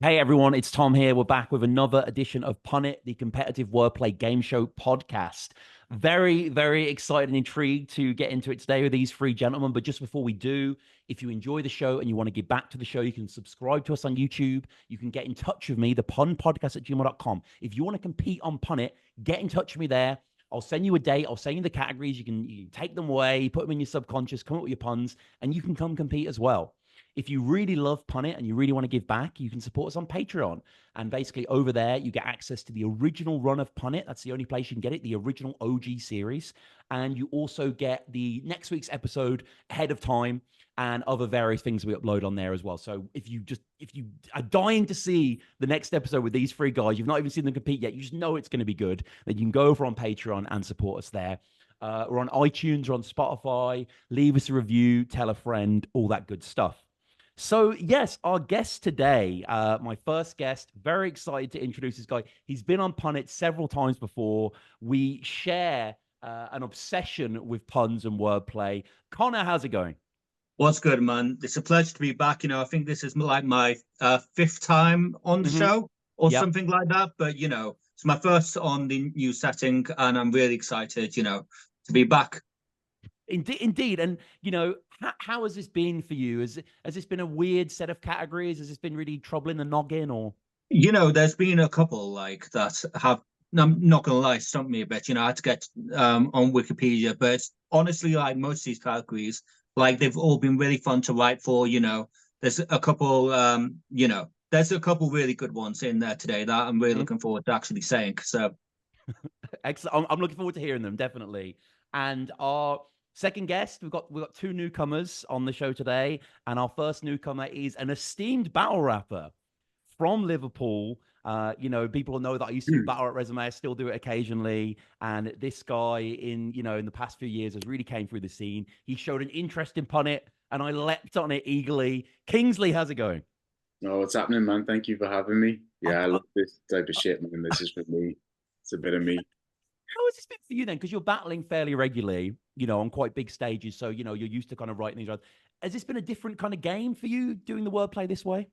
Hey everyone, it's Tom here. We're back with another edition of Punnit, the competitive wordplay game show podcast. Very, very excited and intrigued to get into it today with these three gentlemen. But just before we do, if you enjoy the show and you want to give back to the show, you can subscribe to us on YouTube. You can get in touch with me, thepunpodcast@gmail.com. If you want to compete on Punnit, get in touch with me there. I'll send you a date. I'll send you the categories. You can take them away, put them in your subconscious, come up with your puns, and you can come compete as well. If you really love Punnit and you really want to give back, you can support us on Patreon. And basically, over there, you get access to the original run of Punnit. That's the only place you can get it, the original OG series. And you also get the next week's episode ahead of time and other various things we upload on there as well. So if you are dying to see the next episode with these three guys, you've not even seen them compete yet, you just know it's going to be good, then you can go over on Patreon and support us there. We're on iTunes, we're on Spotify. Leave us a review, tell a friend, all that good stuff. So, yes, our guest today, my first guest, very excited to introduce this guy. He's been on Punnit several times before. We share an obsession with puns and wordplay. Connor, how's it going? What's good, man? It's a pleasure to be back. I think this is like my fifth time on the Mm-hmm. show or Yep. something like that. But, it's my first on the new setting, and I'm really excited, to be back. Indeed. And, how has this been for you? Has this been a weird set of categories? Has this been really troubling the noggin or? There's been a couple like that have, I'm not going to lie, stumped me a bit. I had to get on Wikipedia, but honestly, like most of these categories, like they've all been really fun to write for. There's a couple, there's a couple really good ones in there today that I'm really looking forward to actually saying. So, Excellent. I'm looking forward to hearing them, definitely. And our second guest, we've got two newcomers on the show today, and our first newcomer is an esteemed battle rapper from Liverpool. People know that I used to do battle rap resume. I still do it occasionally. And this guy in the past few years has really came through the scene. He showed an interest in Punnit, and I leapt on it eagerly. Kingsley, how's it going? Oh, what's happening, man? Thank you for having me. I, Yeah, I I, love this type of shit, man. This is for me. It's a bit of me. how has this been for you then? Because you're battling fairly regularly, on quite big stages. So, you're used to kind of writing these. Has this been a different kind of game for you doing the wordplay this way?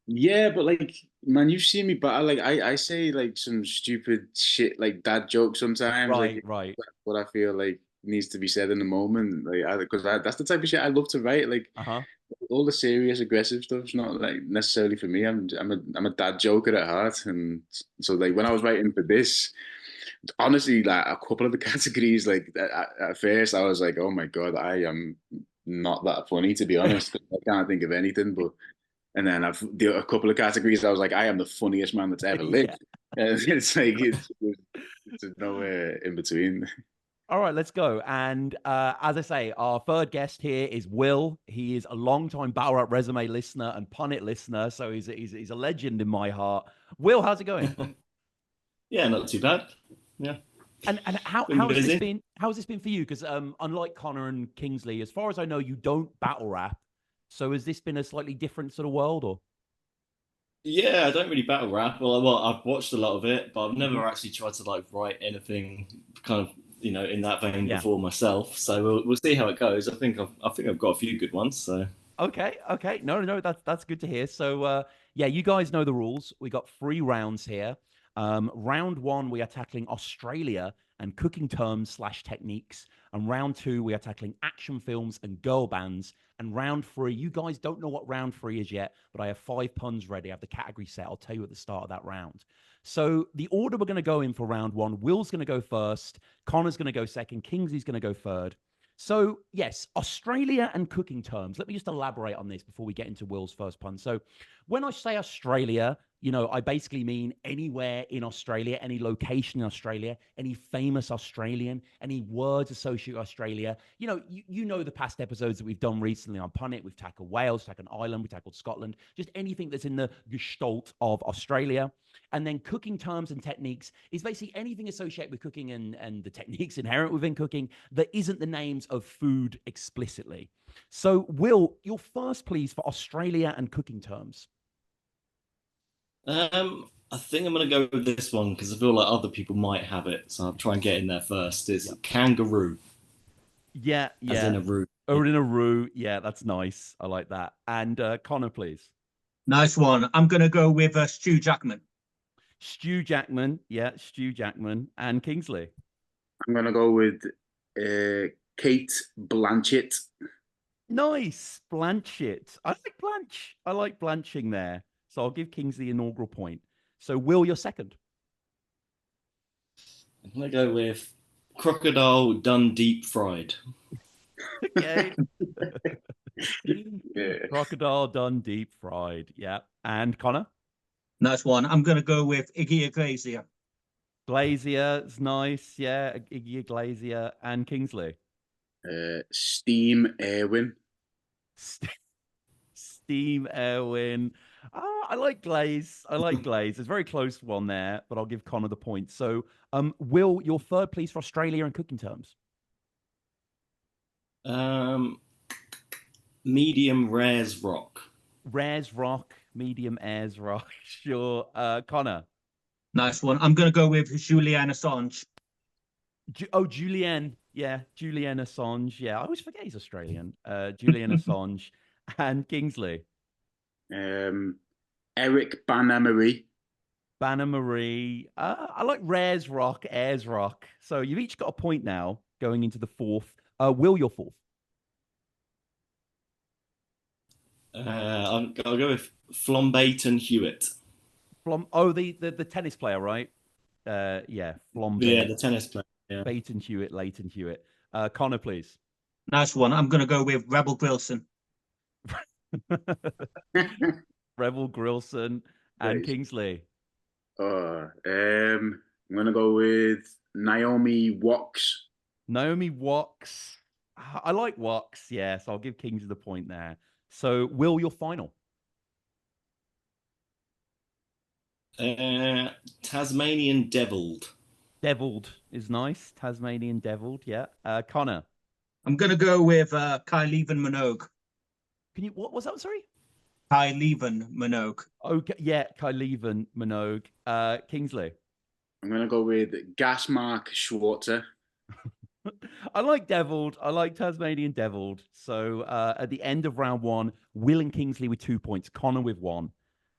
Yeah, but like, man, you've seen me battle. Like, I say like some stupid shit, like dad jokes sometimes. Like, Right, right. that's what I feel like needs to be said in the moment. Like, because that's the type of shit I love to write. Like, Uh-huh. all the serious, aggressive stuff's not like necessarily for me. I'm a dad joker at heart, and so like when I was writing for this. Honestly, like a couple of the categories, like at first, I was like, "Oh my God, I am not that funny." To be honest, I can't think of anything. But and then a couple of categories, I was like, "I am the funniest man that's ever Yeah. lived." And it's like it's nowhere in between. All right, let's go. And as I say, our third guest here is Will. He is a long-time Battle Rap Resume listener and Punnit listener, so he's a legend in my heart. Will, how's it going? Yeah, not too bad. Yeah, And how been has this busy. been? How has this been for you? Because unlike Connor and Kingsley, as far as I know, you don't battle rap. So has this been a slightly different sort of world, or? Yeah, I don't really battle rap. Well, I've watched a lot of it, but I've Mhm. never actually tried to like write anything kind of in that vein Yeah. before myself. So we'll see how it goes. I think I've got a few good ones. So Okay, okay. No, no, that's good to hear. So yeah, you guys know the rules. We got 3 rounds here. Round one, we are tackling Australia and cooking terms slash techniques. And round two, we are tackling action films and girl bands. And round three, you guys don't know what round three is yet, but I have 5 puns ready. I have the category set. I'll tell you at the start of that round. So the order we're going to go in for round one, Will's going to go first, Connor's going to go second, Kingsley's going to go third. So, yes, Australia and cooking terms. Let me just elaborate on this before we get into Will's first pun. So, when I say Australia, I basically mean anywhere in Australia, any location in Australia, any famous Australian, any words associated with Australia. You know the past episodes that we've done recently on Punnit. We've tackled Wales, tackled Ireland, we tackled Scotland, just anything that's in the gestalt of Australia. And then cooking terms and techniques is basically anything associated with cooking and the techniques inherent within cooking that isn't the names of food explicitly. So, Will, your first, please, for Australia and cooking terms. I think I'm gonna go with this one because I feel like other people might have it. So I'll try and get in there first. It's Yeah. kangaroo, Yeah, as yeah. in a root. Or in a roux. Yeah, that's nice. I like that. And Connor, please. Nice one. I'm going to go with Stu Jackman. Stu Jackman. Yeah, Stu Jackman. And Kingslee. I'm gonna go with Kate Blanchett. Nice. Blanchett. I like Blanche. I like blanching there. So I'll give Kings the inaugural point. So Will, you're second. I'm gonna go with crocodile done deep fried. Okay. Yeah. Crocodile done deep fried. Yeah. And Connor? Nice one. I'm going to go with Iggy Glazier. Glazier is nice. Yeah. Iggy Glazier. And Kingsley? Steam Erwin. Steam Erwin. I like Glaze. I like Glaze. It's a very close one there, but I'll give Connor the point. So, Will, your third, please, for Australia in cooking terms. Medium rares rock. Rares rock, medium airs rock. Sure. Connor. Nice one. I'm going to go with Julian Assange. Julian. Yeah, Julian Assange. Yeah, I always forget he's Australian. Julian Assange. And Kingsley. Eric Banner Marie. Banner Marie. I like Rares Rock, Airs Rock. So you've each got a point now going into the fourth. Will, your fourth? I'll go with Flombayton Hewitt. The tennis player, right? Yeah, Flom. Yeah, the tennis player. Yeah. Leighton Hewitt. Connor, please. Nice one. I'm going to go with Rebel Grilson. Rebel Grilson and Nice. Kingsley. I'm gonna go with Naomi Wax. Naomi Wax. I like Wax, yeah, so I'll give Kingsley the point there. So, Will, your final? Tasmanian Deviled. Deviled is nice. Tasmanian Deviled, yeah. Connor? I'm going to go with Kyleven Minogue. What was that, sorry? Kyleven Minogue. Okay, yeah, Kyleven Minogue. Kingsley? I'm gonna go with Gasmark Schwarzer. I like Deviled. I like Tasmanian Deviled. So at the end of round one, Will and Kingsley with 2 points, Connor with 1.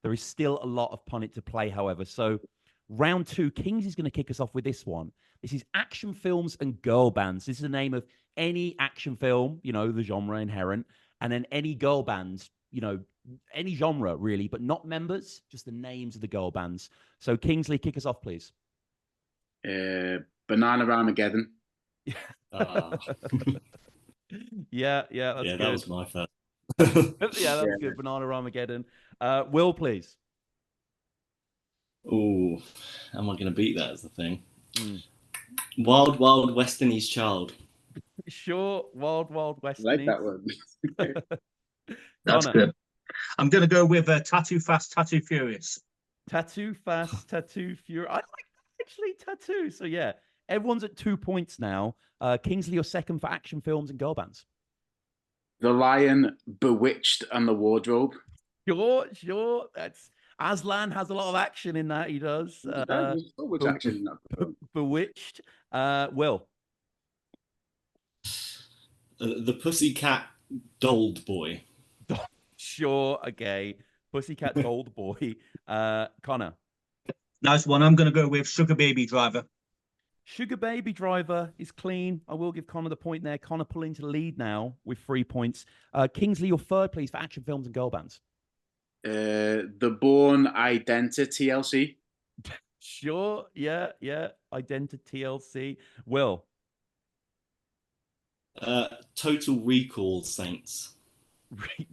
There is still a lot of Punnit to play, however. So round 2, Kingsley's going to kick us off with this one. This is action films and girl bands. This is the name of any action film, the genre inherent, and then any girl bands, any genre really, but not members, just the names of the girl bands. So Kingsley, kick us off, please. Banana Armageddon. Yeah, that's good. That was my first. Yeah, that's good. Banana Armageddon. Will, please. Oh, am I going to beat that as the thing? Wild Wild Westernese Child. Sure, Wild Wild Westernese. I like that one. That's good. I'm going to go with Tattoo Fast, Tattoo Furious. Tattoo Fast, Tattoo Furious. I like that, actually, Tattoo. So, yeah, everyone's at 2 points now. Kingsley, you're second for action films and girl bands. The Lion, Bewitched, and the Wardrobe. Sure. That's Aslan has a lot of action in that. He does. There's so much action in that film. Bewitched. Will. The Pussycat Dolled Boy. Sure. Okay. Pussycat Dolled Boy. Connor. Nice one. I'm going to go with Sugar Baby Driver. Sugar Baby Driver is clean. I will give Connor the point there. Connor pulling to lead now with 3 points. Kingsley, your third, please, for action films and girl bands. The Bourne Identity TLC. Sure. Yeah. Identity TLC. Will. Total Recall Saints.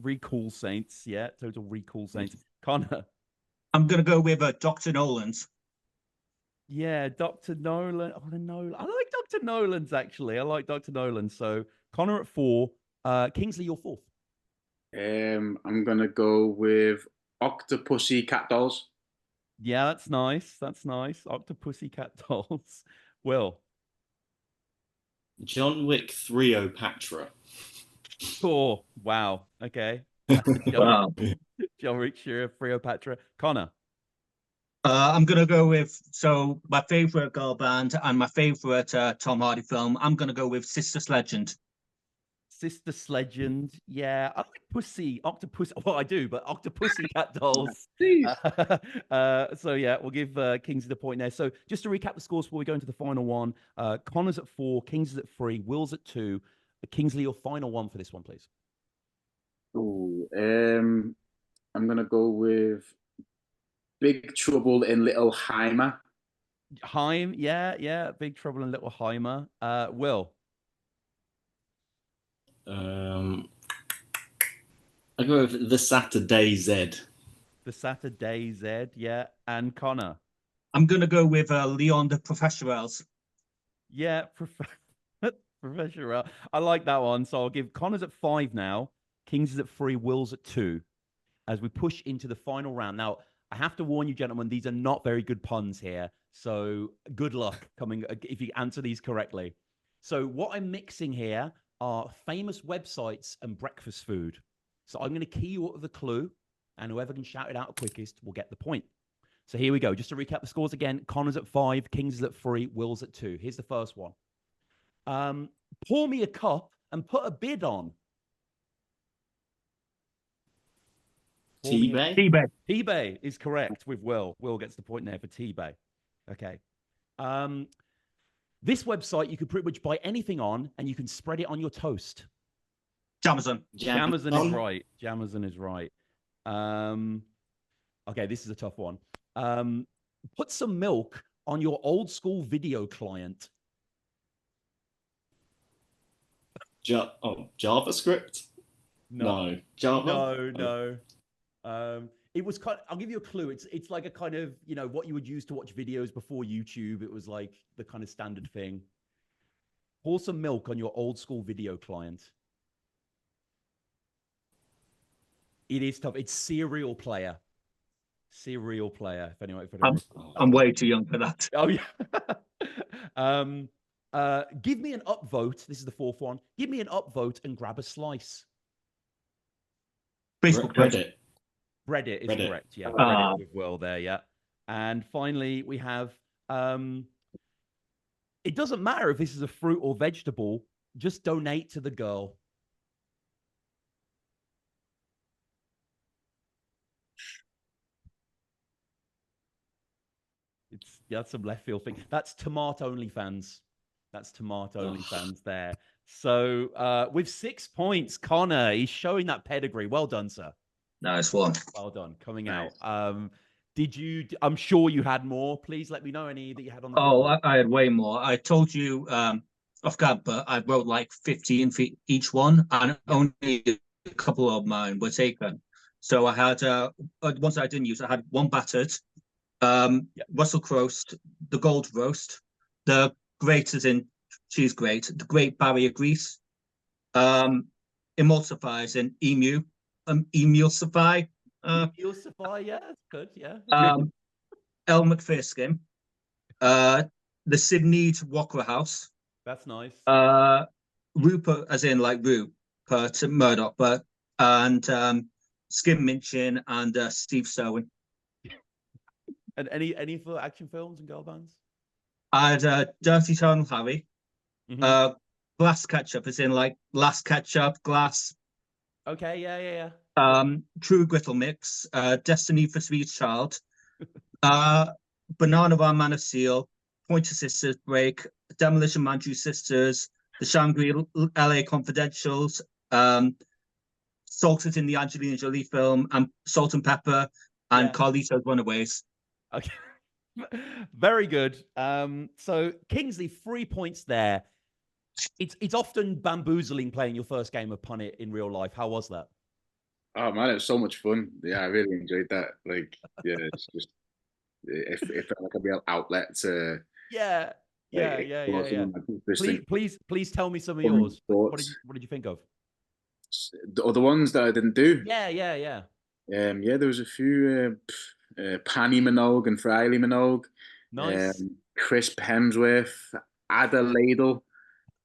Recall Saints. Yeah. Total Recall Saints. Connor. I'm going to go with Dr. Nolan's. Yeah, Dr. Nolan. Oh, the Nolan. I like Dr. Nolan's, actually. I like Dr. Nolan. So Connor at 4. Kingsley, your fourth. I'm going to go with Octopussy Cat Dolls. Yeah, that's nice. Octopussy Cat Dolls. Will. John Wick 3 Patra. Oh, wow. Okay. Wow. John Wick 3 Patra. Connor. I'm going to go with, my favorite girl band and my favorite Tom Hardy film. I'm going to go with Sister Legend. Sister Sledgend. Yeah, I like Octopus. Well, I do, but Octopussy Cat Dolls. Please. So yeah, we'll give Kingsley the point there. So just to recap the scores before we go into the final one, Connor's at 4, Kingsley's at 3, Will's at 2. Kingsley, your final one for this one, please. Oh, I'm gonna go with Big Trouble in Little Heimer. Heim, yeah, Big Trouble in Little Heimer. Will. I go with The Saturday Z. The Saturday Z, yeah. And Connor. I'm going to go with Leon the Professionals. Yeah, Professional. I like that one. So I'll give Connor's at 5 now. Kings is at 3, Will's at 2. As we push into the final round. Now, I have to warn you, gentlemen, these are not very good puns here. So good luck coming if you answer these correctly. So what I'm mixing here are famous websites and breakfast food. So I'm going to key you up with a clue, and whoever can shout it out quickest will get the point. So here we go. Just to recap the scores again, Connor's at 5, Kings is at 3, Will's at 2. Here's the first one. Pour me a cup and put a bid on. T-Bay? T-Bay. T-Bay is correct with Will. Will gets the point there for T-Bay. Okay. This website you could pretty much buy anything on, and you can spread it on your toast. Jamazon. Jamazon is right. Jamazon is right. Okay, this is a tough one. Put some milk on your old school video client. JavaScript? No. Java? No. It was kind of, I'll give you a clue. It's like a kind of, what you would use to watch videos before YouTube. It was like the kind of standard thing. Pour some milk on your old school video client. It is tough. It's Serial Player. Serial Player. If anyone. I'm way too young for that. Oh yeah. Give me an upvote. This is the fourth one. Give me an upvote and grab a slice. Facebook Reddit. Reddit is Reddit. correct. Yeah. Reddit with Will there. Yeah. And finally, we have. It doesn't matter if this is a fruit or vegetable. Just donate to the girl. That's some left field thing. That's Tomato OnlyFans. That's Tomato OnlyFans there. So with 6 points, Connor, he's showing that pedigree. Well done, sir. Nice one. Well done. Coming Nice. out. I'm sure you had more. Please let me know any that you had on the board. I had way more. I told you off guard, but I wrote like 15 for each one, and only a couple of mine were taken. So I had ones I didn't use. I had one battered, Russell Roast, the Gold Roast, the Great as in cheese grate, the Great Barrier Grease, Emulsifiers and Emulsify. Emulsify, yeah, that's good, yeah. El McPherson, the Sydney Walker House. That's nice. Rupert, as in like Rupert Murdoch, and Skim Minchin and Steve Sowin. And any for action films and girl bands? I had Dirty Eternal Harry, Glass Ketchup, as in like Last Ketchup, Glass. Okay, yeah. True Grittle Mix, Destiny for Sweet Child, Banana Bar Man of Steel, Pointer Sisters Break, Demolition Man Two Sisters, the Shangri-La Confidentials, Salted in the Angelina Jolie film, and Salt and Pepper, and Carlito's Runaways. Okay. Very good. So Kingsley, 3 points there. It's often bamboozling playing your first game of Punnit in real life. How was that? Oh man, it was so much fun. Yeah, I really enjoyed that. Like, yeah, it's just it felt like a real outlet to. Yeah. Please tell me some of yours. What did you think of? The other ones that I didn't do. Yeah. Yeah, there was a few. Panny Minogue and Friley Minogue. Nice. Crisp Hemsworth, Ada Ladle,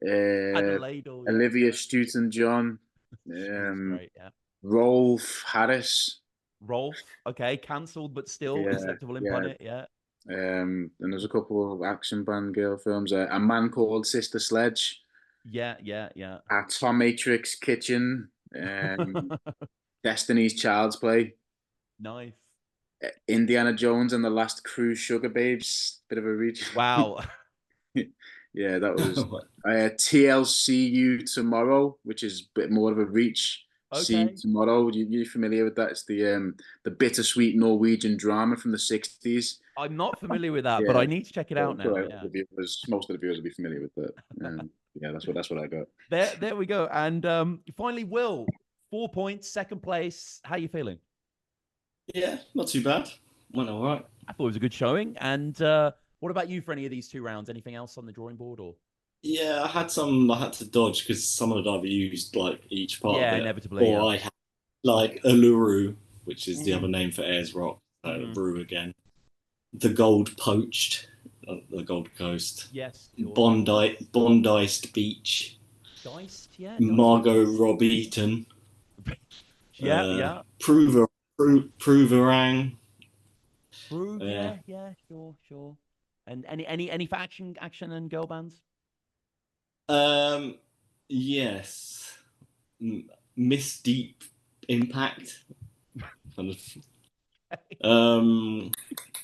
Olivia Stewton-John, great, yeah. Rolf Harris. Rolf, okay, cancelled but still acceptable in Punnit, yeah. And there's a couple of action band girl films. A Man Called Sister Sledge. Yeah, yeah, yeah. Tom Matrix Kitchen, Destiny's Child's Play, Nice. Indiana Jones and the Last Cruise Sugar Babes. Bit of a reach. Wow. Yeah, that was TLCU Tomorrow, which is a bit more of a reach. See You Okay. Tomorrow. You're familiar with that? It's the bittersweet Norwegian drama from the 60s. I'm not familiar with that, but Yeah. I need to check it out now. Right. Yeah. Most of the viewers will be familiar with that. Yeah, that's what I got. There we go. And finally, Will, 4 points, second place. How are you feeling? Yeah, not too bad. Went all right. I thought it was a good showing. And what about you for any of these 2 rounds? Anything else on the drawing board or? Yeah, I had to dodge because some of it I've used like each part Yeah, of it. inevitably. Or Yeah. I had like Uluru, which is the other name for Ayers Rock. Rue again. The Gold Poached, the Gold Coast. Yes. Bondiced Beach. Diced, yeah. Margot Robbieton. Yeah. Pruverang. Yeah, sure. And any for action and girl bands? Yes. Miss Deep Impact.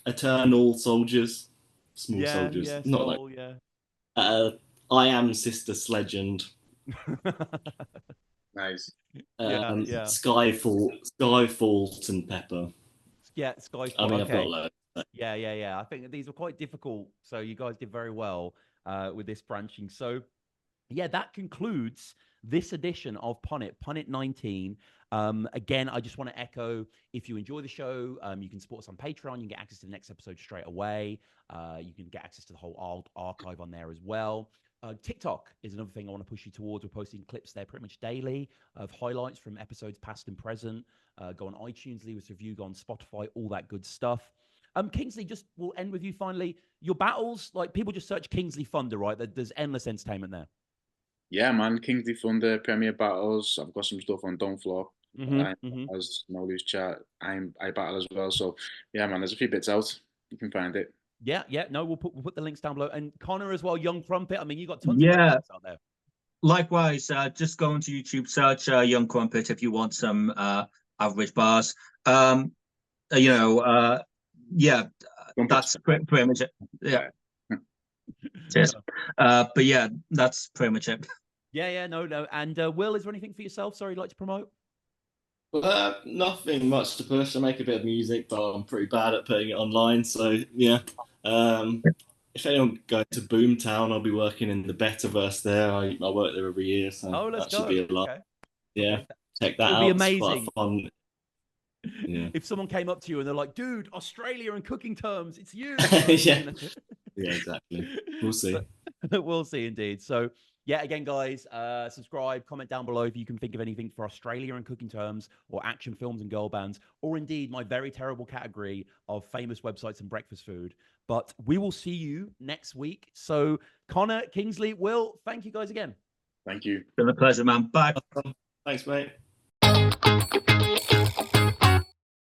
Eternal Soldiers. Small Soldiers. Yeah, Not Soul, like yeah. I Am Sister Sledgend. Nice. Yeah. Skyfall and Pepper. Yeah, Skyfall. I mean, okay. I've got loads. Yeah. I think these were quite difficult, so you guys did very well with this branching. So, yeah, that concludes this edition of Punnit 19. Again, I just want to echo, if you enjoy the show, you can support us on Patreon. You can get access to the next episode straight away. You can get access to the whole old archive on there as well. TikTok is another thing I want to push you towards. We're posting clips there pretty much daily of highlights from episodes past and present. Go on iTunes, leave us a review, go on Spotify, all that good stuff. Kingsley, just we'll end with you finally. Your battles, like people just search Kingsley Thunder, right? There's endless entertainment there. Yeah, man. Kingsley Thunder, Premier Battles. I've got some stuff on Don't Flop. As No Loose Chat. I battle as well. So yeah, man, there's a few bits out. You can find it. Yeah. No, we'll put the links down below. And Connor as well, Young Crumpet. I mean, you got tons of links out there. Likewise, just go onto YouTube, search Young Crumpet if you want some average bars. That's pretty much it. Yeah. Cheers. But yeah, that's pretty much it. Yeah, no. And Will, is there anything for yourself? Sorry, you'd like to promote? Nothing much to push. I make a bit of music, but I'm pretty bad at putting it online. So yeah. If anyone going to Boomtown, I'll be working in the Betterverse there. I work there every year, so that should be a lot. Okay. Yeah, check that out. It'll be amazing. It's quite fun. Yeah. If someone came up to you and they're like, "Dude, Australia in cooking terms, it's you." Yeah, exactly. We'll see. We'll see, indeed. So, yeah, again, guys, subscribe, comment down below if you can think of anything for Australia in cooking terms, or action films and girl bands, or indeed my very terrible category of famous websites and breakfast food. But we will see you next week. So, Connor, Kingsley, Will, thank you guys again. Thank you. It's been a pleasure, man. Bye. Thanks, mate.